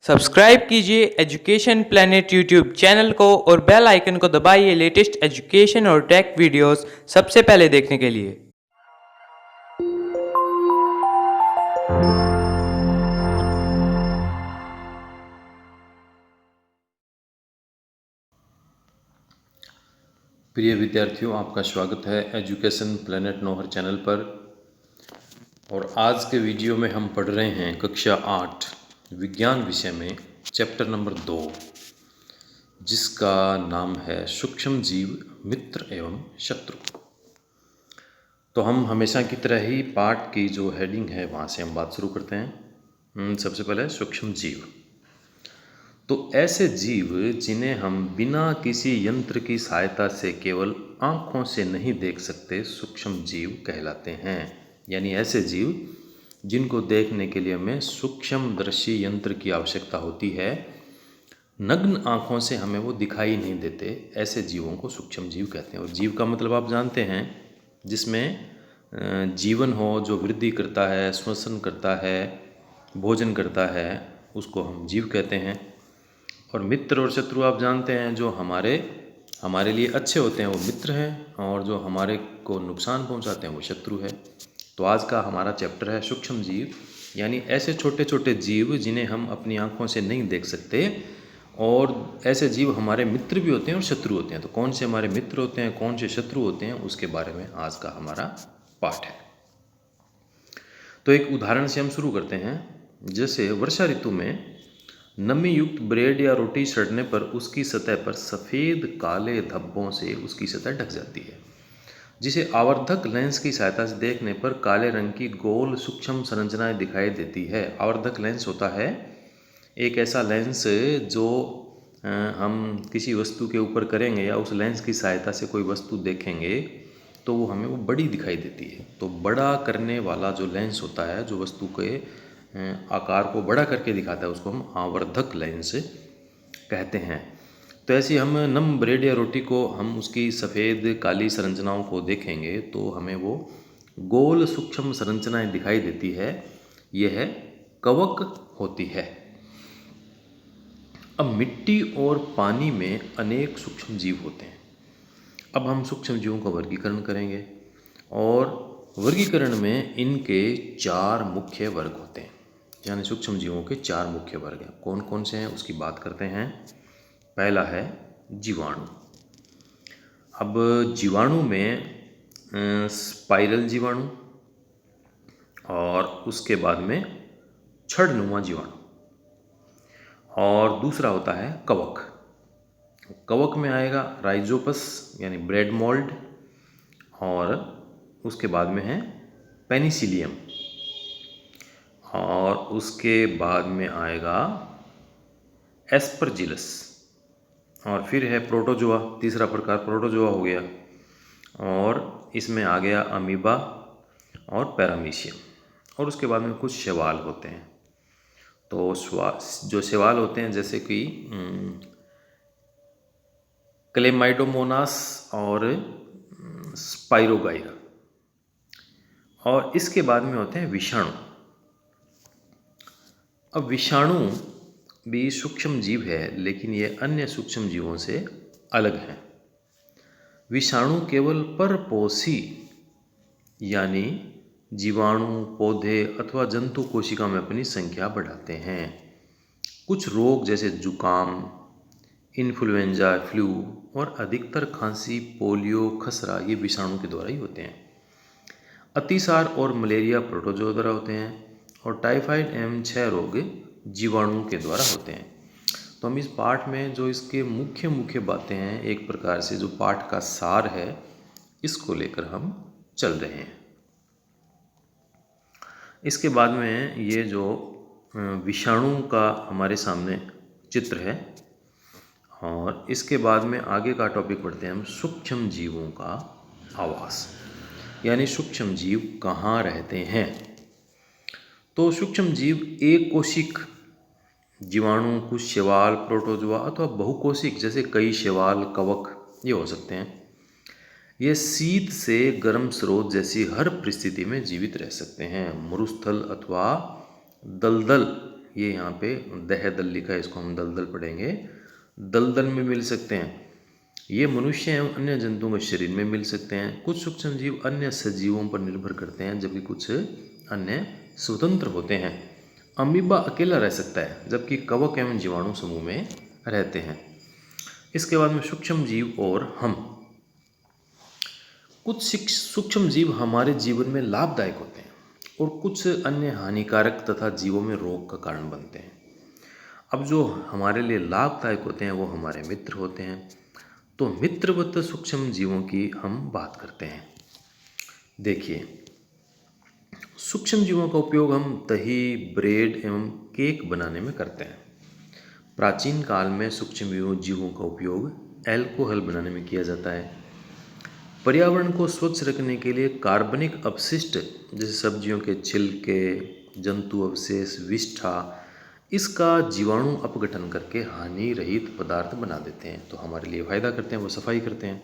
Subscribe कीजिए education planet YouTube channel को और बेल आइकन को दबाइए लेटेस्ट एजुकेशन और टेक वीडियोस सबसे पहले देखने के लिए। प्रिय विद्यार्थियों, आपका स्वागत है एजुकेशन प्लेनेट नौहर चैनल पर। और आज के वीडियो में हम पढ़ रहे हैं कक्षा 8 विज्ञान विषय में चैप्टर नंबर 2, जिसका नाम है सूक्ष्म जीव, मित्र एवं शत्रु। तो हम हमेशा की तरह ही पाठ की जो हेडिंग है वहाँ से हम बात शुरू करते हैं। सबसे पहले सूक्ष्म जीव। तो ऐसे जीव जिन्हें हम बिना किसी यंत्र की सहायता से केवल आँखों से नहीं देख सकते, सूक्ष्म जीव कहलाते हैं। यानी ऐसे जीव जिनको देखने के लिए हमें सूक्ष्मदर्शी यंत्र की आवश्यकता होती है, नग्न आँखों से हमें वो दिखाई नहीं देते, ऐसे जीवों को सूक्ष्म जीव कहते हैं। और जीव का मतलब आप जानते हैं, जिसमें जीवन हो, जो वृद्धि करता है, श्वसन करता है, भोजन करता है, उसको हम जीव कहते हैं। और मित्र और शत्रु आप जानते हैं, जो हमारे लिए अच्छे होते हैं वो मित्र हैं, और जो हमारे को नुकसान पहुंचाते हैं वो शत्रु है। तो आज का हमारा चैप्टर है सूक्ष्म जीव, यानी ऐसे छोटे छोटे जीव जिन्हें हम अपनी आँखों से नहीं देख सकते, और ऐसे जीव हमारे मित्र भी होते हैं और शत्रु होते हैं। तो कौन से हमारे मित्र होते हैं, कौन से शत्रु होते हैं, उसके बारे में आज का हमारा पाठ है। तो एक उदाहरण से हम शुरू करते हैं। जैसे वर्षा ऋतु में नमी युक्त ब्रेड या रोटी सड़ने पर उसकी सतह पर सफ़ेद काले धब्बों से उसकी सतह ढक जाती है, जिसे आवर्धक लेंस की सहायता से देखने पर काले रंग की गोल सूक्ष्म संरचनाएं दिखाई देती है। आवर्धक लेंस होता है एक ऐसा लेंस जो हम किसी वस्तु के ऊपर करेंगे या उस लेंस की सहायता से कोई वस्तु देखेंगे तो वो हमें वो बड़ी दिखाई देती है। तो बड़ा करने वाला जो लेंस होता है, जो वस्तु के आकार को बड़ा करके दिखाता है, उसको हम आवर्धक लेंस कहते हैं। तो ऐसी हम नम ब्रेड या रोटी को हम उसकी सफ़ेद काली संरचनाओं को देखेंगे तो हमें वो गोल सूक्ष्म संरचनाएं दिखाई देती है। यह कवक होती है। अब मिट्टी और पानी में अनेक सूक्ष्म जीव होते हैं। अब हम सूक्ष्म जीवों का वर्गीकरण करेंगे, और वर्गीकरण में इनके 4 मुख्य वर्ग होते हैं। यानी सूक्ष्म जीवों के 4 मुख्य वर्ग हैं। कौन कौन से हैं उसकी बात करते हैं। पहला है जीवाणु। अब जीवाणु में स्पाइरल जीवाणु, और उसके बाद में छड़नुमा जीवाणु, और दूसरा होता है कवक। कवक में आएगा राइजोपस यानी ब्रेड मोल्ड, और उसके बाद में है पेनिसिलियम, और उसके बाद में आएगा एस्परजिलस, और फिर है प्रोटोजोआ। तीसरा प्रकार प्रोटोजोआ हो गया, और इसमें आ गया अमीबा और पैरामीशियम, और उसके बाद में कुछ शैवाल होते हैं। तो जो शैवाल होते हैं जैसे कि क्लेमाइडोमोनास और स्पाइरोगाइरा, और इसके बाद में होते हैं विषाणु। अब विषाणु भी सूक्ष्म जीव है, लेकिन ये अन्य सूक्ष्म जीवों से अलग हैं। विषाणु केवल परपोषी यानी जीवाणु, पौधे अथवा जंतु कोशिका में अपनी संख्या बढ़ाते हैं। कुछ रोग जैसे जुकाम, इन्फ्लुएंजा, फ्लू और अधिकतर खांसी, पोलियो, खसरा ये विषाणु के द्वारा ही होते हैं। अतिसार और मलेरिया प्रोटोजोआ द्वारा होते हैं, और टाइफाइड एवं क्षय रोग जीवाणु के द्वारा होते हैं। तो हम इस पाठ में जो इसके मुख्य मुख्य बातें हैं, एक प्रकार से जो पाठ का सार है, इसको लेकर हम चल रहे हैं। इसके बाद में ये जो विषाणु का हमारे सामने चित्र है, और इसके बाद में आगे का टॉपिक पढ़ते हैं हम सूक्ष्म जीवों का आवास, यानी सूक्ष्म जीव कहाँ रहते हैं। तो सूक्ष्म जीव एक कोशिक जीवाणु, कुछ शैवाल, प्रोटोजोआ अथवा बहुकोशिक जैसे कई शैवाल, कवक ये हो सकते हैं। ये शीत से गर्म स्रोत जैसी हर परिस्थिति में जीवित रह सकते हैं। मरुस्थल अथवा दलदल ये यहाँ पे दहदल लिखा है, इसको हम दलदल पढ़ेंगे। दलदल में मिल सकते हैं। ये मनुष्य एवं अन्य जंतुओं के शरीर में मिल सकते हैं। कुछ सूक्ष्म जीव अन्य सजीवों पर निर्भर करते हैं, जबकि कुछ अन्य स्वतंत्र होते हैं। अमीबा अकेला रह सकता है, जबकि कवक एवं जीवाणु समूह में रहते हैं। इसके बाद में सूक्ष्म जीव और हम। कुछ सूक्ष्म जीव हमारे जीवन में लाभदायक होते हैं और कुछ अन्य हानिकारक तथा जीवों में रोग का कारण बनते हैं। अब जो हमारे लिए लाभदायक होते हैं वो हमारे मित्र होते हैं। तो मित्रवत सूक्ष्म जीवों की हम बात करते हैं। देखिए, सूक्ष्म जीवों का उपयोग हम दही, ब्रेड एवं केक बनाने में करते हैं। प्राचीन काल में सूक्ष्म जीवों का उपयोग अल्कोहल बनाने में किया जाता है। पर्यावरण को स्वच्छ रखने के लिए कार्बनिक अपशिष्ट जैसे सब्जियों के छिलके, जंतु अवशेष, विष्ठा, इसका जीवाणु अपघटन करके हानि रहित पदार्थ बना देते हैं, तो हमारे लिए फायदा करते हैं, वो सफाई करते हैं।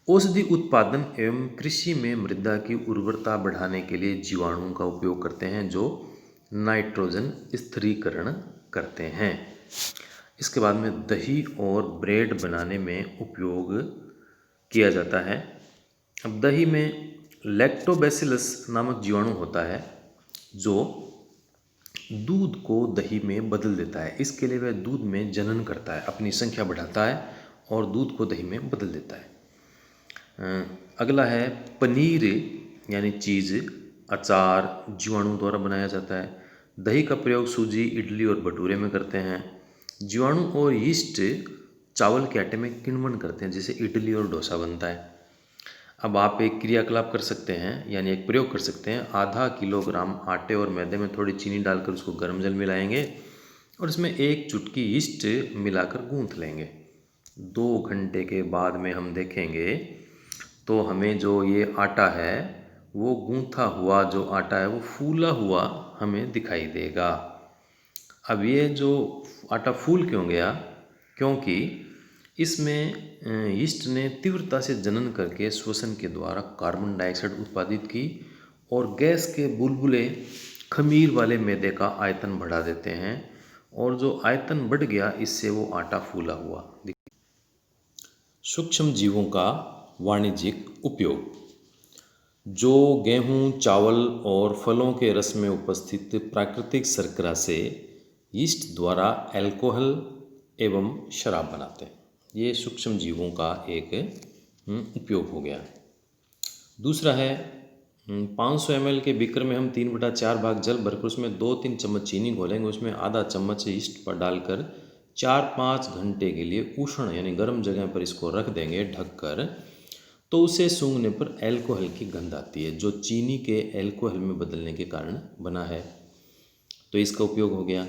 औषधि उत्पादन एवं कृषि में मृदा की उर्वरता बढ़ाने के लिए जीवाणुओं का उपयोग करते हैं, जो नाइट्रोजन स्थिरीकरण करते हैं। इसके बाद में दही और ब्रेड बनाने में उपयोग किया जाता है। अब दही में लैक्टोबैसिलस नामक जीवाणु होता है, जो दूध को दही में बदल देता है। इसके लिए वह दूध में जनन करता है, अपनी संख्या बढ़ाता है और दूध को दही में बदल देता है। अगला है पनीर यानी चीज़, अचार जीवाणु द्वारा बनाया जाता है। दही का प्रयोग सूजी, इडली और भटूरे में करते हैं। जीवाणु और यीस्ट चावल के आटे में किण्वन करते हैं, जिससे इडली और डोसा बनता है। अब आप एक क्रियाकलाप कर सकते हैं, यानी एक प्रयोग कर सकते हैं। आधा किलोग्राम आटे और मैदे में थोड़ी चीनी डालकर उसको गर्म जल मिलाएंगे और इसमें एक चुटकी यीस्ट मिलाकर गूंथ लेंगे। 2 घंटे के बाद में हम देखेंगे तो हमें जो ये आटा है, वो गूंथा हुआ जो आटा है वो फूला हुआ हमें दिखाई देगा। अब ये जो आटा फूल क्यों गया? क्योंकि इसमें यीस्ट ने तीव्रता से जनन करके श्वसन के द्वारा कार्बन डाइऑक्साइड उत्पादित की और गैस के बुलबुले खमीर वाले मैदे का आयतन बढ़ा देते हैं, और जो आयतन बढ़ गया इससे वो आटा फूला हुआ। सूक्ष्म जीवों का वाणिज्यिक उपयोग। जो गेहूं, चावल और फलों के रस में उपस्थित प्राकृतिक शर्करा से यीस्ट द्वारा अल्कोहल एवं शराब बनाते हैं, ये सूक्ष्म जीवों का एक उपयोग हो गया। दूसरा है 500 ml के बीकर में हम 3/4 भाग जल भरकर उसमें 2-3 चम्मच चीनी घोलेंगे, उसमें आधा चम्मच यीस्ट पर डालकर 4-5 घंटे के लिए उष्ण यानी गर्म जगह पर इसको रख देंगे ढककर, तो उसे सूंघने पर अल्कोहल की गंध आती है, जो चीनी के अल्कोहल में बदलने के कारण बना है। तो इसका उपयोग हो गया।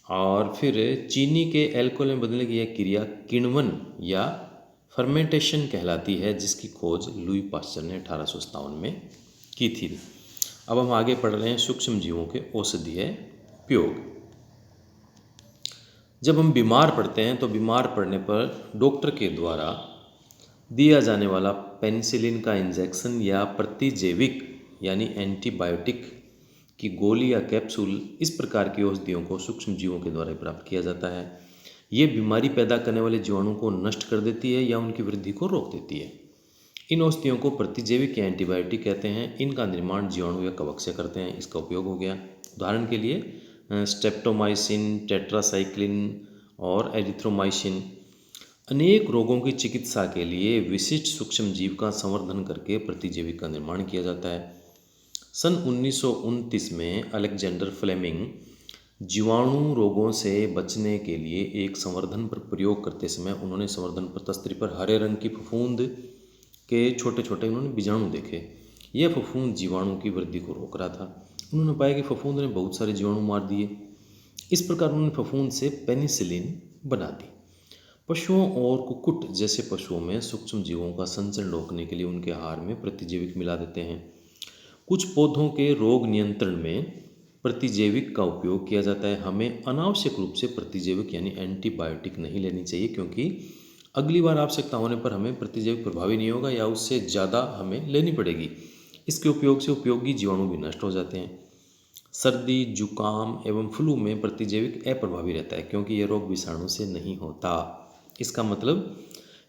और फिर चीनी के अल्कोहल में बदलने की यह क्रिया किण्वन या फर्मेंटेशन कहलाती है, जिसकी खोज लुई पास्चर ने 1857 में की थी। अब हम आगे पढ़ रहे हैं सूक्ष्म जीवों के औषधीय उपयोग। जब हम बीमार पड़ते हैं तो बीमार पड़ने पर डॉक्टर के द्वारा दिया जाने वाला पेनिसिलिन का इंजेक्शन या प्रतिजैविक यानी एंटीबायोटिक की गोली या कैप्सूल, इस प्रकार की औषधियों को सूक्ष्म जीवों के द्वारा प्राप्त किया जाता है। ये बीमारी पैदा करने वाले जीवाणु को नष्ट कर देती है या उनकी वृद्धि को रोक देती है। इन औषधियों को प्रतिजैविक या एंटीबायोटिक कहते हैं। इनका निर्माण जीवाणु या कवक से करते हैं। इसका उपयोग हो गया, उदाहरण के लिए स्ट्रेप्टोमाइसिन, टेट्रासाइक्लिन और एरिथ्रोमाइसिन। अनेक रोगों की चिकित्सा के लिए विशिष्ट सूक्ष्म जीव का संवर्धन करके प्रतिजैविक का निर्माण किया जाता है। सन 1929 में अलेक्जेंडर फ्लेमिंग जीवाणु रोगों से बचने के लिए एक संवर्धन पर प्रयोग करते समय उन्होंने संवर्धन प्रतस्त्री पर हरे रंग की फफूंद के छोटे छोटे उन्होंने बीजाणु देखे। यह फफूंद जीवाणु की वृद्धि को रोक रहा था। उन्होंने पाया कि फफूंद ने बहुत सारे जीवाणु मार दिए। इस प्रकार उन्होंने फफूंद से पेनिसिलिन बना दी। पशुओं और कुक्कुट जैसे पशुओं में सूक्ष्म जीवों का संचरण रोकने के लिए उनके आहार में प्रतिजैविक मिला देते हैं। कुछ पौधों के रोग नियंत्रण में प्रतिजैविक का उपयोग किया जाता है। हमें अनावश्यक रूप से प्रतिजैविक यानी एंटीबायोटिक नहीं लेनी चाहिए, क्योंकि अगली बार आवश्यकता होने पर हमें प्रतिजैविक प्रभावी नहीं होगा या उससे ज़्यादा हमें लेनी पड़ेगी। इसके उपयोग से उपयोगी जीवाणु भी नष्ट हो जाते हैं। सर्दी, जुकाम एवं फ्लू में प्रतिजैविक अप्रभावी रहता है, क्योंकि यह रोग विषाणु से नहीं होता। इसका मतलब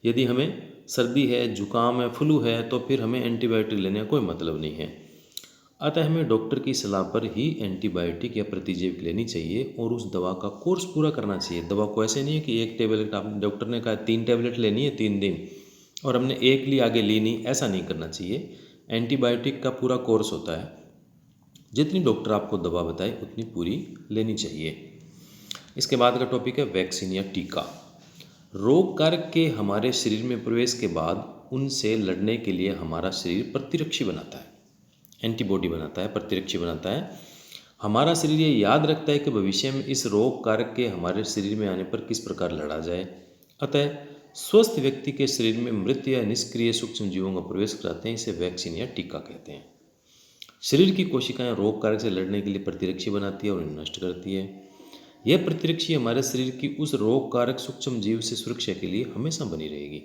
यदि हमें सर्दी है, जुकाम है, फ्लू है, तो फिर हमें एंटीबायोटिक लेने का कोई मतलब नहीं है। अतः हमें डॉक्टर की सलाह पर ही एंटीबायोटिक या प्रतिजैविक लेनी चाहिए और उस दवा का कोर्स पूरा करना चाहिए। दवा को ऐसे नहीं है कि एक टेबलेट, आप डॉक्टर ने कहा 3 टेबलेट लेनी है 3 दिन और हमने एक ली, आगे ली नहीं, ऐसा नहीं करना चाहिए। एंटीबायोटिक का पूरा कोर्स होता है, जितनी डॉक्टर आपको दवा बताए उतनी पूरी लेनी चाहिए। इसके बाद का टॉपिक है वैक्सीन या टीका। रोग कारक के हमारे शरीर में प्रवेश के बाद उनसे लड़ने के लिए हमारा शरीर प्रतिरक्षी बनाता है, एंटीबॉडी बनाता है, प्रतिरक्षी बनाता है। हमारा शरीर ये याद रखता है कि भविष्य में इस रोग कारक के हमारे शरीर में आने पर किस प्रकार लड़ा जाए। अतः स्वस्थ व्यक्ति के शरीर में मृत या निष्क्रिय सूक्ष्म जीवों का प्रवेश कराते हैं, इसे वैक्सीन या टीका कहते हैं। शरीर की कोशिकाएं रोग कारक से लड़ने के लिए प्रतिरक्षी बनाती है और उन्हें नष्ट करती है। यह प्रतिरक्षी हमारे शरीर की उस रोग कारक सूक्ष्म जीव से सुरक्षा के लिए हमेशा बनी रहेगी।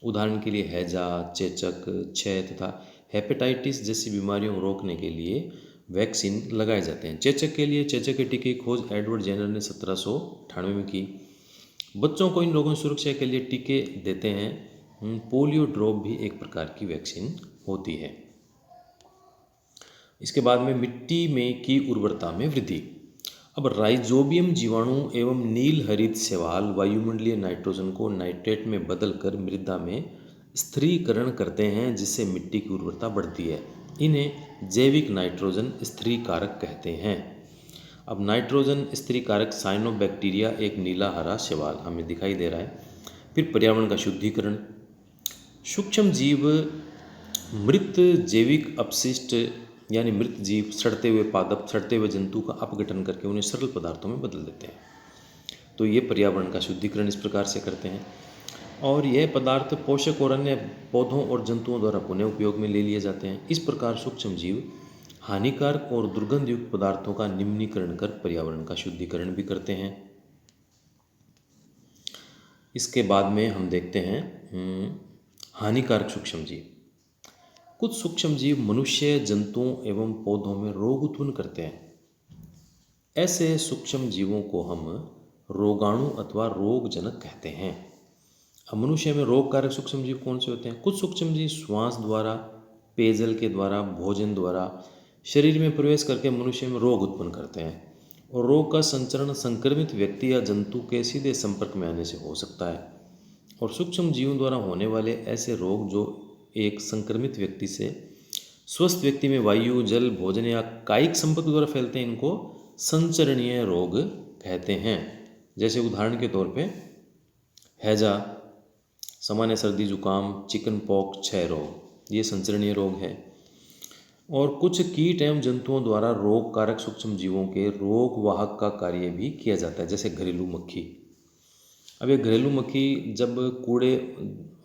उदाहरण के लिए हैजा, चेचक, क्षय तथा हेपेटाइटिस जैसी बीमारियों को रोकने के लिए वैक्सीन लगाए जाते हैं। चेचक के लिए चेचक के टीके की खोज एडवर्ड जेनर ने 1798 में की। बच्चों को इन रोगों की सुरक्षा के लिए टीके देते हैं। पोलियो ड्रॉप भी एक प्रकार की वैक्सीन होती है। इसके बाद में मिट्टी में की उर्वरता में वृद्धि। अब राइजोबियम जीवाणु एवं नील हरित शैवाल वायुमंडलीय नाइट्रोजन को नाइट्रेट में बदलकर मृदा में स्थिरीकरण करते हैं, जिससे मिट्टी की उर्वरता बढ़ती है। इन्हें जैविक नाइट्रोजन स्थिरीकारक कहते हैं। अब नाइट्रोजन स्थिरीकारक साइनोबैक्टीरिया एक नीला हरा शैवाल हमें दिखाई दे रहा है। फिर पर्यावरण का शुद्धिकरण। सूक्ष्म जीव मृत जैविक अपशिष्ट यानी मृत जीव, सड़ते हुए पादप, सड़ते हुए जंतु का अपघटन करके उन्हें सरल पदार्थों में बदल देते हैं। तो ये पर्यावरण का शुद्धिकरण इस प्रकार से करते हैं और यह पदार्थ पोषक और अन्य पौधों और जंतुओं द्वारा पुनः उपयोग में ले लिए जाते हैं। इस प्रकार सूक्ष्म जीव हानिकारक और दुर्गंध युक्त पदार्थों का निम्नीकरण कर पर्यावरण का शुद्धिकरण भी करते हैं। इसके बाद में हम देखते हैं हानिकारक सूक्ष्म जीव। कुछ सूक्ष्म जीव मनुष्य, जंतुओं एवं पौधों में रोग उत्पन्न करते हैं। ऐसे सूक्ष्म जीवों को हम रोगाणु अथवा रोगजनक कहते हैं। अब मनुष्य में रोग कारक सूक्ष्म जीव कौन से होते हैं? कुछ सूक्ष्म जीव श्वास द्वारा, पेयजल के द्वारा, भोजन द्वारा शरीर में प्रवेश करके मनुष्य में रोग उत्पन्न करते हैं और रोग का संचरण संक्रमित व्यक्ति या जंतु के सीधे संपर्क में आने से हो सकता है। और सूक्ष्म जीवों द्वारा होने वाले ऐसे रोग जो एक संक्रमित व्यक्ति से स्वस्थ व्यक्ति में वायु, जल, भोजन या कायिक संपर्क द्वारा फैलते हैं, इनको संचरणीय रोग कहते हैं। जैसे उदाहरण के तौर पे हैजा, सामान्य सर्दी जुकाम, चिकन पॉक्स, क्षय रोग, ये संचरणीय रोग है। और कुछ कीट एवं जंतुओं द्वारा रोग कारक सूक्ष्म जीवों के रोग वाहक का कार्य भी किया जाता है, जैसे घरेलू मक्खी। अब ये घरेलू मक्खी जब कूड़े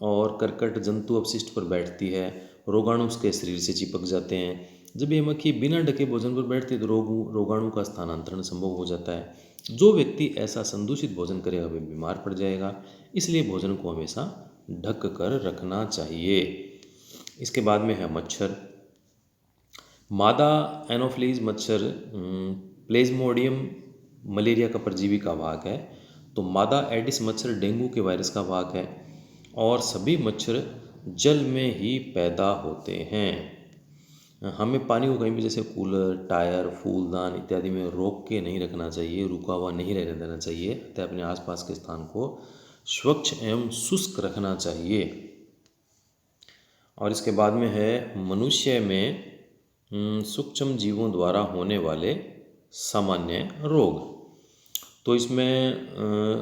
और करकट जंतु अपशिष्ट पर बैठती है, रोगाणु उसके शरीर से चिपक जाते हैं। जब ये मक्खी बिना ढके भोजन पर बैठती है तो रोगाणु का स्थानांतरण संभव हो जाता है। जो व्यक्ति ऐसा संदूषित भोजन करेगा वह बीमार पड़ जाएगा, इसलिए भोजन को हमेशा ढक कर रखना चाहिए। इसके बाद में है मच्छर। मादा एनोफ्लीज मच्छर प्लेज्मोडियम मलेरिया का परजीवी का भाग है। तो मादा एडिस मच्छर डेंगू के वायरस का भाग है और सभी मच्छर जल में ही पैदा होते हैं। हमें पानी को कहीं भी जैसे कूलर, टायर, फूलदान इत्यादि में रोक के नहीं रखना चाहिए, रुका हुआ नहीं रहने देना चाहिए। अतः अपने आसपास के स्थान को स्वच्छ एवं शुष्क रखना चाहिए। और इसके बाद में है मनुष्य में सूक्ष्म जीवों द्वारा होने वाले सामान्य रोग। तो इसमें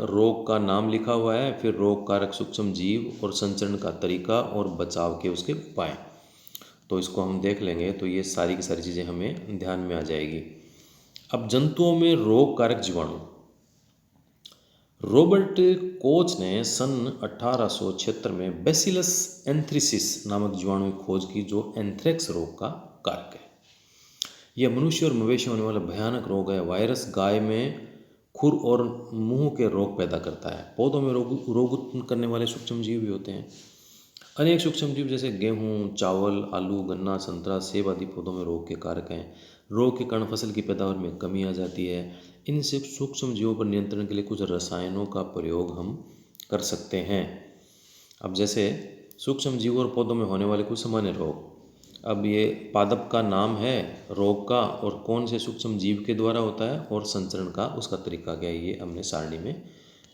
रोग का नाम लिखा हुआ है, फिर रोग कारक सूक्ष्म जीव और संचरण का तरीका और बचाव के उसके उपाय। तो इसको हम देख लेंगे तो ये सारी की सारी चीज़ें हमें ध्यान में आ जाएगी। अब जंतुओं में रोग कारक जीवाणु। रॉबर्ट कोच ने सन 1876 में बैसिलस एंथ्रेसिस नामक जीवाणु की खोज की, जो एंथ्रेक्स रोग का कारक है। यह मनुष्य और मवेशी होने वाला भयानक रोग है। वायरस गाय में खुर और मुंह के रोग पैदा करता है। पौधों में रोग उत्पन्न करने वाले सूक्ष्म जीव भी होते हैं। अनेक सूक्ष्म जीव जैसे गेहूँ, चावल, आलू, गन्ना, संतरा, सेब आदि पौधों में रोग के कारक हैं। रोग के कारण फसल की पैदावार में कमी आ जाती है। इन सूक्ष्म जीवों पर नियंत्रण के लिए कुछ रसायनों का प्रयोग हम कर सकते हैं। अब जैसे सूक्ष्म जीवों और पौधों में होने वाले कुछ सामान्य रोग, अब ये पादप का नाम है रोग का और कौन से सूक्ष्म जीव के द्वारा होता है और संचरण का उसका तरीका क्या है, ये हमने सारणी में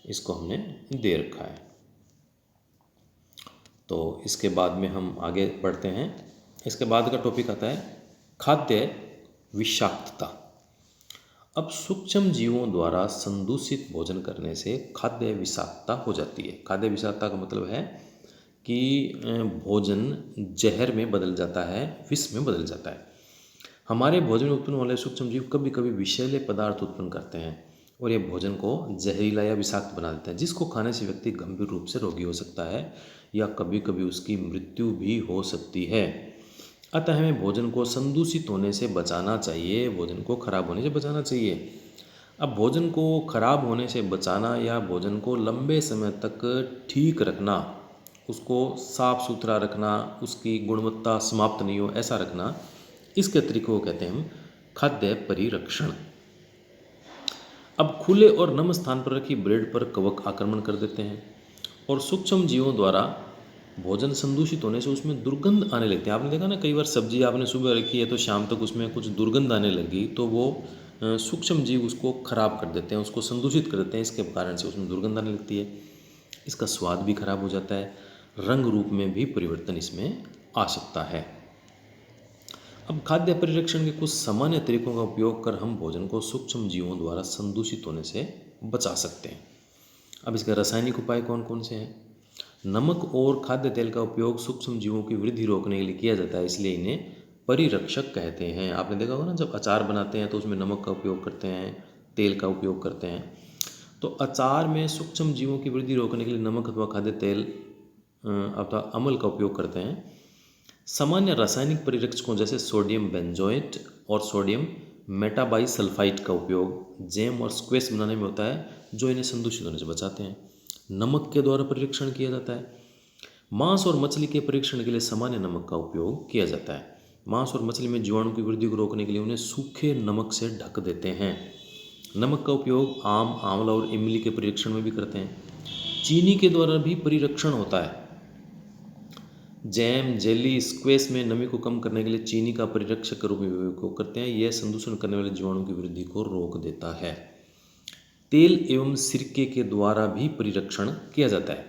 इसको हमने दे रखा है। तो इसके बाद में हम आगे बढ़ते हैं। इसके बाद का टॉपिक आता है खाद्य विषाक्तता। अब सूक्ष्म जीवों द्वारा संदूषित भोजन करने से खाद्य विषाक्तता हो जाती है। खाद्य विषाक्तता का मतलब है कि भोजन जहर में बदल जाता है, विष में बदल जाता है। हमारे भोजन में उत्पन्न वाले सूक्ष्म जीव कभी कभी विषैले पदार्थ उत्पन्न करते हैं और ये भोजन को जहरीला या विषाक्त बना देते हैं, जिसको खाने से व्यक्ति गंभीर रूप से रोगी हो सकता है या कभी कभी उसकी मृत्यु भी हो सकती है। अतः हमें भोजन को संदूषित होने से बचाना चाहिए, भोजन को खराब होने से बचाना चाहिए। अब भोजन को खराब होने से बचाना या भोजन को लंबे समय तक ठीक रखना, उसको साफ सुथरा रखना, उसकी गुणवत्ता समाप्त नहीं हो ऐसा रखना, इसके तरीकों को कहते हैं हम खाद्य परिरक्षण। अब खुले और नम स्थान पर रखी ब्रेड पर कवक आक्रमण कर देते हैं और सूक्ष्म जीवों द्वारा भोजन संदूषित होने से उसमें दुर्गंध आने लगती है। आपने देखा ना, कई बार सब्जी आपने सुबह रखी है तो शाम तक उसमें कुछ दुर्गंध आने लगी, तो वो सूक्ष्म जीव उसको खराब कर देते हैं, उसको संदूषित कर देते हैं। इसके कारण से उसमें दुर्गंध आने लगती है, इसका स्वाद भी खराब हो जाता है, रंग रूप में भी परिवर्तन इसमें आ सकता है। अब खाद्य परिरक्षण के कुछ सामान्य तरीकों का उपयोग कर हम भोजन को सूक्ष्म जीवों द्वारा संदूषित होने से बचा सकते हैं। अब इसके रासायनिक उपाय कौन कौन से हैं? नमक और खाद्य तेल का उपयोग सूक्ष्म जीवों की वृद्धि रोकने के लिए किया जाता है, इसलिए इन्हें परिरक्षक कहते हैं। आपने देखा होगा ना, जब अचार बनाते हैं तो उसमें नमक का उपयोग करते हैं, तेल का उपयोग करते हैं। तो अचार में सूक्ष्म जीवों की वृद्धि रोकने के लिए नमक अथवा खाद्य तेल अथवा अम्ल का उपयोग करते हैं। सामान्य रासायनिक परिरक्षकों जैसे सोडियम बेंजोएट और सोडियम मेटाबाइसल्फाइड का उपयोग जैम और स्क्वैश बनाने में होता है, जो इन्हें संदूषित होने से बचाते हैं। नमक के द्वारा परीक्षण किया जाता है। मांस और मछली के परीक्षण के लिए सामान्य नमक का उपयोग किया जाता है। मांस और मछली में जीवाणु की वृद्धि को रोकने के लिए उन्हें सूखे नमक से ढक देते हैं। नमक का उपयोग आम, आंवला और इमली के परीक्षण में भी करते हैं। चीनी के द्वारा भी परीक्षण होता है। जैम, जेली, स्क्वैश में नमी को कम करने के लिए चीनी का परिरक्षक के रूप में उपयोग करते हैं। यह संदूषण करने वाले जीवाणु की वृद्धि को रोक देता है। तेल एवं सिरके के द्वारा भी परिरक्षण किया जाता है।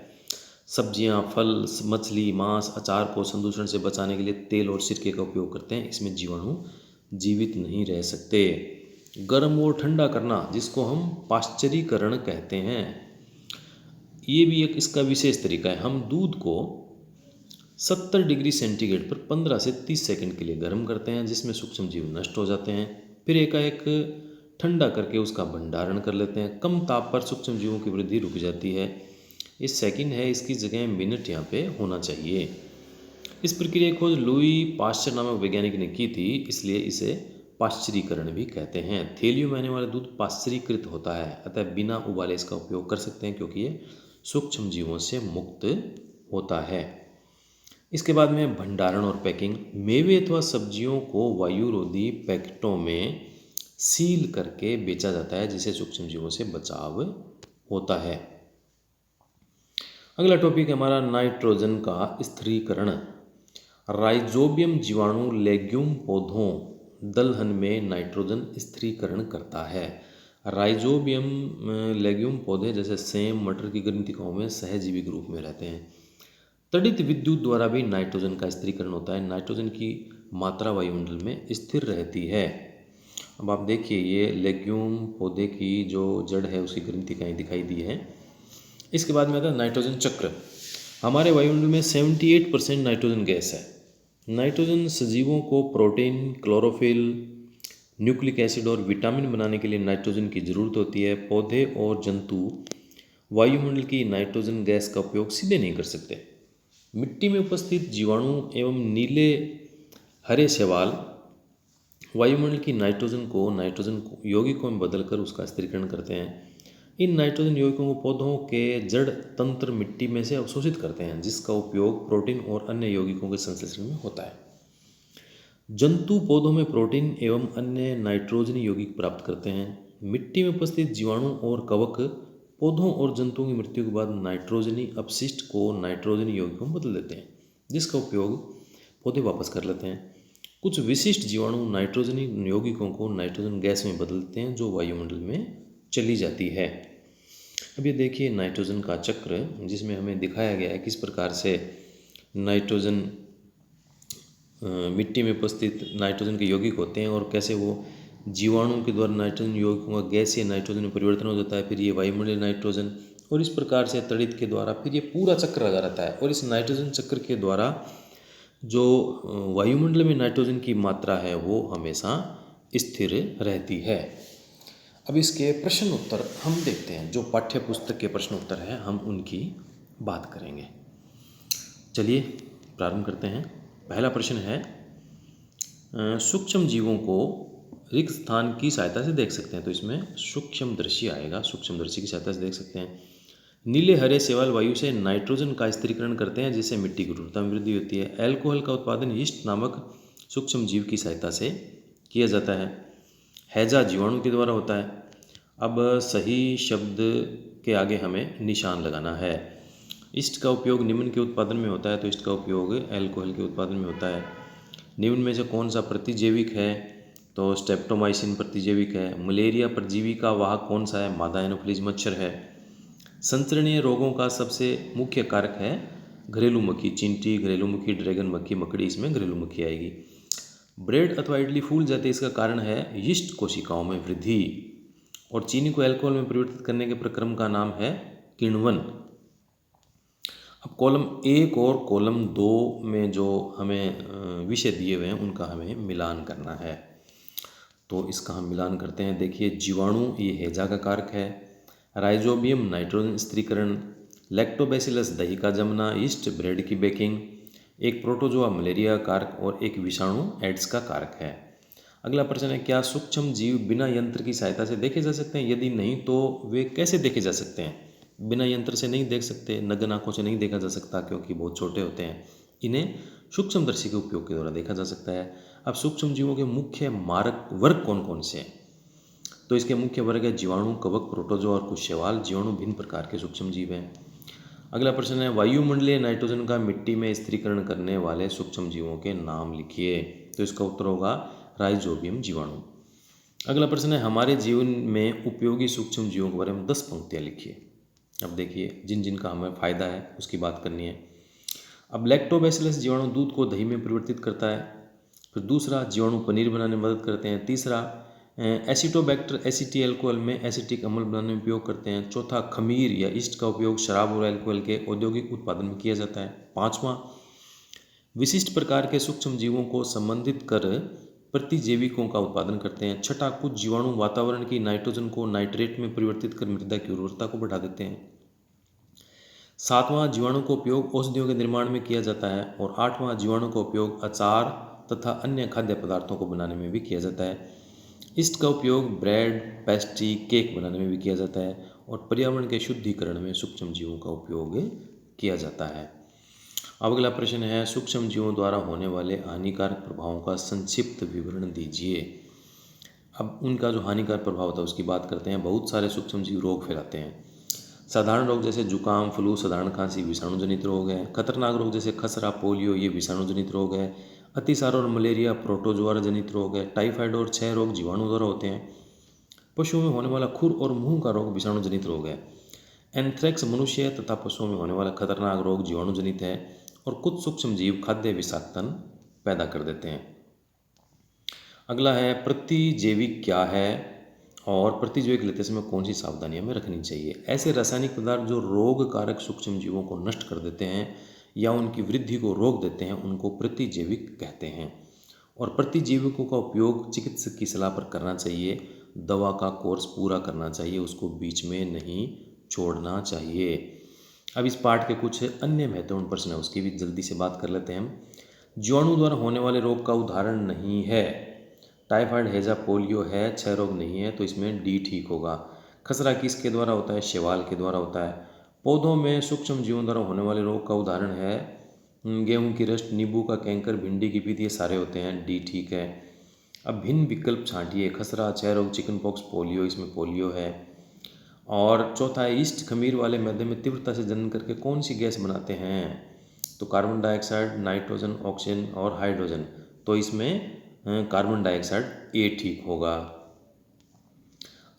सब्जियां, फल, मछली, मांस, अचार को संदूषण से बचाने के लिए तेल और सिरके का उपयोग करते हैं। इसमें जीवाणु जीवित नहीं रह सकते। गर्म और ठंडा करना, जिसको हम पाश्चरीकरण कहते हैं, ये भी एक इसका विशेष तरीका है। हम दूध को 70 डिग्री सेंटीग्रेड पर 15 से 30 सेकंड के लिए गर्म करते हैं, जिसमें सूक्ष्म जीव नष्ट हो जाते हैं। फिर एकाएक ठंडा करके उसका भंडारण कर लेते हैं। कम ताप पर सूक्ष्म जीवों की वृद्धि रुक जाती है। ये सेकंड है, इसकी जगह मिनट यहाँ पे होना चाहिए। इस प्रक्रिया की खोज लुई पाश्चर नामक वैज्ञानिक ने की थी, इसलिए इसे पाश्चरीकरण भी कहते हैं। थैलियों में आने वाला दूध पाश्चरीकृत होता है, अतः बिना उबाले इसका उपयोग कर सकते हैं, क्योंकि ये सूक्ष्म जीवों से मुक्त होता है। इसके बाद में भंडारण और पैकिंग। मेवे अथवा सब्जियों को वायुरोधी पैकेटों में सील करके बेचा जाता है, जिससे सूक्ष्म जीवों से बचाव होता है। अगला टॉपिक है हमारा नाइट्रोजन का स्थिरीकरण। राइजोबियम जीवाणु लेग्यूम पौधों दलहन में नाइट्रोजन स्थिरीकरण करता है। राइजोबियम लेग्यूम पौधे जैसे सेम, मटर की ग्रंथिकाओं में सहजीवी के रूप में रहते हैं। तड़ित विद्युत द्वारा भी नाइट्रोजन का स्थिरीकरण होता है। नाइट्रोजन की मात्रा वायुमंडल में स्थिर रहती है। अब आप देखिए, ये लेग्यूम पौधे की जो जड़ है उसकी ग्रंथिकाएँ दिखाई दी है। इसके बाद में आता है नाइट्रोजन चक्र। हमारे वायुमंडल में 78% नाइट्रोजन गैस है। नाइट्रोजन सजीवों को प्रोटीन, क्लोरोफिल, न्यूक्लिक एसिड और विटामिन बनाने के लिए नाइट्रोजन की जरूरत होती है। पौधे और जंतु वायुमंडल की नाइट्रोजन गैस का उपयोग सीधे नहीं कर सकते। मिट्टी में उपस्थित जीवाणु एवं नीले हरे शैवाल वायुमंडल की नाइट्रोजन यौगिकों में बदलकर उसका स्थिरीकरण करते हैं। इन नाइट्रोजन यौगिकों को पौधों के जड़ तंत्र मिट्टी में से अवशोषित करते हैं, जिसका उपयोग प्रोटीन और अन्य यौगिकों के संश्लेषण में होता है। जंतु पौधों में प्रोटीन एवं अन्य नाइट्रोजन यौगिक प्राप्त करते हैं। मिट्टी में उपस्थित जीवाणु और कवक पौधों और जंतुओं की मृत्यु के बाद नाइट्रोजनी अपशिष्ट को नाइट्रोजनी यौगिकों में बदल देते हैं, जिसका उपयोग पौधे वापस कर लेते हैं। कुछ विशिष्ट जीवाणु नाइट्रोजनी यौगिकों को नाइट्रोजन गैस में बदल देते हैं, जो वायुमंडल में चली जाती है। अब ये देखिए नाइट्रोजन का चक्र, जिसमें हमें दिखाया गया है किस प्रकार से नाइट्रोजन मिट्टी में उपस्थित नाइट्रोजन के यौगिक होते हैं और कैसे वो जीवाणु के द्वारा नाइट्रोजन यौगिकों का गैसीय नाइट्रोजन में परिवर्तन हो जाता है, फिर ये वायुमंडलीय नाइट्रोजन, और इस प्रकार से तड़ित के द्वारा फिर ये पूरा चक्र लगा रहता है। और इस नाइट्रोजन चक्र के द्वारा जो वायुमंडल में नाइट्रोजन की मात्रा है वो हमेशा स्थिर रहती है। अब इसके प्रश्न उत्तर हम देखते हैं, जो पाठ्य पुस्तक के प्रश्न उत्तर हैं हम उनकी बात करेंगे। चलिए प्रारंभ करते हैं। पहला प्रश्न है सूक्ष्म जीवों को रिक्त स्थान की सहायता से देख सकते हैं, तो इसमें सूक्ष्मदर्शी आएगा, सूक्ष्मदर्शी की सहायता से देख सकते हैं। नीले हरे शैवाल वायु से नाइट्रोजन का स्थिरीकरण करते हैं, जिससे मिट्टी की उर्वरता में वृद्धि होती है। अल्कोहल का उत्पादन यीस्ट नामक सूक्ष्म जीव की सहायता से किया जाता है। हैजा जीवाणु के द्वारा होता है। अब सही शब्द के आगे हमें निशान लगाना है। ईस्ट का उपयोग निम्न के उत्पादन में होता है, तो ईस्ट का उपयोग अल्कोहल के उत्पादन में होता है। निम्न में से कौन सा प्रतिजैविक है, तो स्ट्रेप्टोमाइसिन प्रतिजैविक है। मलेरिया परजीवी का वाहक कौन सा है, मादा एनोफिलीज मच्छर है। संचरणीय रोगों का सबसे मुख्य कारक है घरेलू मक्खी, चींटी, घरेलू मक्खी, ड्रैगन मक्खी, मकड़ी, इसमें घरेलू मक्खी आएगी। ब्रेड अथवा इडली फूल जाते हैं, इसका कारण है यीस्ट कोशिकाओं में वृद्धि। और चीनी को अल्कोहल में परिवर्तित करने के प्रक्रम का नाम है किण्वन। अब कॉलम 1 और कॉलम 2 में जो हमें विषय दिए हुए हैं उनका हमें मिलान करना है, तो इसका हम मिलान करते हैं। देखिए जीवाणु ये हैजा का कारक है, राइजोबियम नाइट्रोजन स्थिरीकरण, लैक्टोबैसिलस दही का जमना, यीस्ट ब्रेड की बेकिंग, एक प्रोटोजोआ मलेरिया कारक और एक विषाणु एड्स का कारक है। अगला प्रश्न है क्या सूक्ष्म जीव बिना यंत्र की सहायता से देखे जा सकते हैं? यदि नहीं तो वे कैसे देखे जा सकते हैं? बिना यंत्र से नहीं देख सकते, नग्न आंखों से नहीं देखा जा सकता क्योंकि बहुत छोटे होते हैं। इन्हें सूक्ष्मदर्शी के उपयोग के द्वारा देखा जा सकता है। अब सूक्ष्म जीवों के मुख्य मारक वर्ग कौन कौन से हैं? तो इसके मुख्य वर्ग है जीवाणु, कवक, प्रोटोजोआ और कुछ शैवाल। जीवाणु भिन्न प्रकार के सूक्ष्म जीव हैं। अगला प्रश्न है वायुमंडलीय नाइट्रोजन का मिट्टी में स्थिरीकरण करने वाले सूक्ष्म जीवों के नाम लिखिए, तो इसका उत्तर होगा राइजोबियम जीवाणु। अगला प्रश्न है हमारे जीवन में उपयोगी सूक्ष्म जीवों के बारे में 10 पंक्तियाँ लिखिए। अब देखिए जिन जिन का हमें फ़ायदा है उसकी बात करनी है। अब लैक्टोबैसिलस जीवाणु दूध को दही में परिवर्तित करता है। फिर दूसरा जीवाणु पनीर बनाने में मदद करते हैं। तीसरा एसिटोबैक्टर एसिटी अल्कोहल में एसिटिक अम्ल बनाने में उपयोग करते हैं। चौथा खमीर या ईस्ट का उपयोग शराब और अल्कोहल के औद्योगिक उत्पादन में किया जाता है। पाँचवां विशिष्ट प्रकार के सूक्ष्म जीवों को संबंधित कर प्रतिजैविकों का उत्पादन करते हैं। छठा कुछ जीवाणु वातावरण की नाइट्रोजन को नाइट्रेट में परिवर्तित कर मृदा की उर्वरता को बढ़ा देते हैं। सातवां जीवाणु का उपयोग औषधियों के निर्माण में किया जाता है। और आठवां जीवाणु का उपयोग अचार तथा अन्य खाद्य पदार्थों को बनाने में भी किया जाता है। ईस्ट का उपयोग ब्रेड, पेस्ट्री, केक बनाने में भी किया जाता है। और पर्यावरण के शुद्धिकरण में सूक्ष्म जीवों का उपयोग किया जाता है। अब अगला प्रश्न है सूक्ष्म जीवों द्वारा होने वाले हानिकारक प्रभावों का संक्षिप्त विवरण दीजिए। अब उनका जो हानिकारक प्रभाव होता है उसकी बात करते हैं। बहुत सारे सूक्ष्म जीव रोग फैलाते हैं। साधारण रोग जैसे जुकाम, फ्लू, साधारण खांसी विषाणु जनित रोग है। खतरनाक रोग जैसे खसरा, पोलियो, ये विषाणु जनित रोग है। अतिसार और मलेरिया प्रोटोजोआ जनित रोग है। टाइफाइड और क्षय रोग जीवाणु द्वारा होते हैं। पशुओं में होने वाला खुर और मुंह का रोग विषाणु जनित रोग है। एंथ्रेक्स मनुष्य तथा पशुओं में होने वाला खतरनाक रोग जीवाणु जनित है। और कुछ सूक्ष्म जीव खाद्य विषाक्तन पैदा कर देते हैं। अगला है प्रतिजैविक क्या है और प्रतिजैविक लेते समय कौन सी सावधानियां हमें रखनी चाहिए। ऐसे रासायनिक पदार्थ जो रोग कारक सूक्ष्म जीवों को नष्ट कर देते हैं या उनकी वृद्धि को रोक देते हैं उनको प्रतिजैविक कहते हैं। और प्रतिजैविकों का उपयोग चिकित्सक की सलाह पर करना चाहिए। दवा का कोर्स पूरा करना चाहिए, उसको बीच में नहीं छोड़ना चाहिए। अब इस पाठ के कुछ अन्य महत्वपूर्ण प्रश्न है उसकी भी जल्दी से बात कर लेते हैं हम। जीवाणु द्वारा होने वाले रोग का उदाहरण नहीं है। टाइफाइड, हैजा, पोलियो है, क्षय रोग नहीं है, तो इसमें डी ठीक होगा। खसरा किसके द्वारा होता है? शैवाल के द्वारा होता है। पौधों में सूक्ष्म जीवों द्वारा होने वाले रोग का उदाहरण है गेहूं की रस्ट, नींबू का कैंकर, भिंडी की पीत, ये सारे होते हैं। डी ठीक है। अब भिन्न विकल्प छांटिए। खसरा, क्षय रोग, चिकन पॉक्स, पोलियो, इसमें पोलियो है। और चौथा है, ईस्ट खमीर वाले मैदे में तीव्रता से जनन करके कौन सी गैस बनाते हैं? तो कार्बन डाइऑक्साइड, नाइट्रोजन, ऑक्सीजन और हाइड्रोजन। तो इसमें कार्बन डाइऑक्साइड ए ठीक होगा।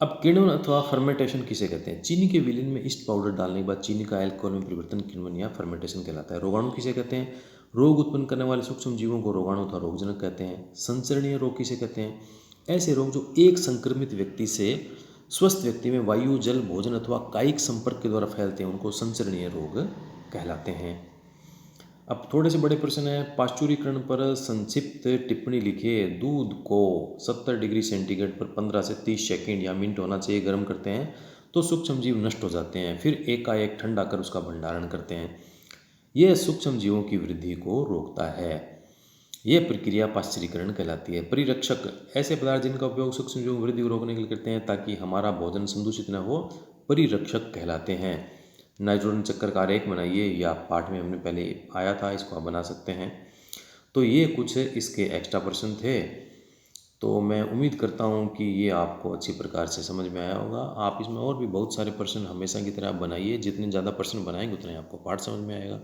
अब किण्वन अथवा फर्मेंटेशन किसे कहते हैं? चीनी के विलीन में ईस्ट पाउडर डालने के बाद चीनी का अल्कोहल में परिवर्तन किण्वन या फर्मेंटेशन कहलाता है। रोगाणु किसे कहते हैं? रोग उत्पन्न करने वाले सूक्ष्म जीवों को रोगाणु अथवा रोगजनक कहते हैं। संचरणीय रोग किसे कहते हैं? ऐसे रोग जो एक संक्रमित व्यक्ति से स्वस्थ व्यक्ति में वायु, जल, भोजन अथवा कायिक संपर्क के द्वारा फैलते हैं, उनको संचरणीय रोग कहलाते हैं। अब थोड़े से बड़े प्रश्न हैं। पाश्चुरीकरण पर संक्षिप्त टिप्पणी लिखिए। दूध को 70 डिग्री सेंटीग्रेड पर 15 से 30 सेकंड या मिनट होना चाहिए गर्म करते हैं तो सूक्ष्म जीव नष्ट हो जाते हैं, फिर एकाएक ठंडा कर उसका भंडारण करते हैं। यह सूक्ष्म जीवों की वृद्धि को रोकता है। यह प्रक्रिया पाश्चुरीकरण कहलाती है। परिरक्षक, ऐसे पदार्थ जिनका उपयोग सूक्ष्म जीवों की वृद्धि को रोकने के लिए करते हैं ताकि हमारा भोजन संदूषित न हो, परिरक्षक कहलाते हैं। नाइट्रोजन चक्कर का आरेख बनाइए, या पाठ में हमने पहले आया था, इसको आप बना सकते हैं। तो ये कुछ इसके एक्स्ट्रा प्रश्न थे। तो मैं उम्मीद करता हूँ कि ये आपको अच्छी प्रकार से समझ में आया होगा। आप इसमें और भी बहुत सारे प्रश्न हमेशा की तरह बनाइए। जितने ज़्यादा प्रश्न बनाएंगे उतने आपको पाठ समझ में आएगा।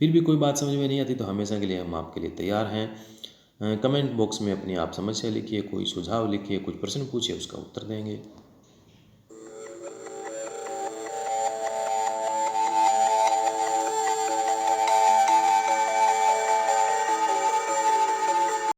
फिर भी कोई बात समझ में नहीं आती तो हमेशा के लिए हम आपके लिए तैयार हैं। कमेंट बॉक्स में अपनी आप समस्या लिखिए, कोई सुझाव लिखिए, कुछ प्रश्न पूछिए, उसका उत्तर देंगे।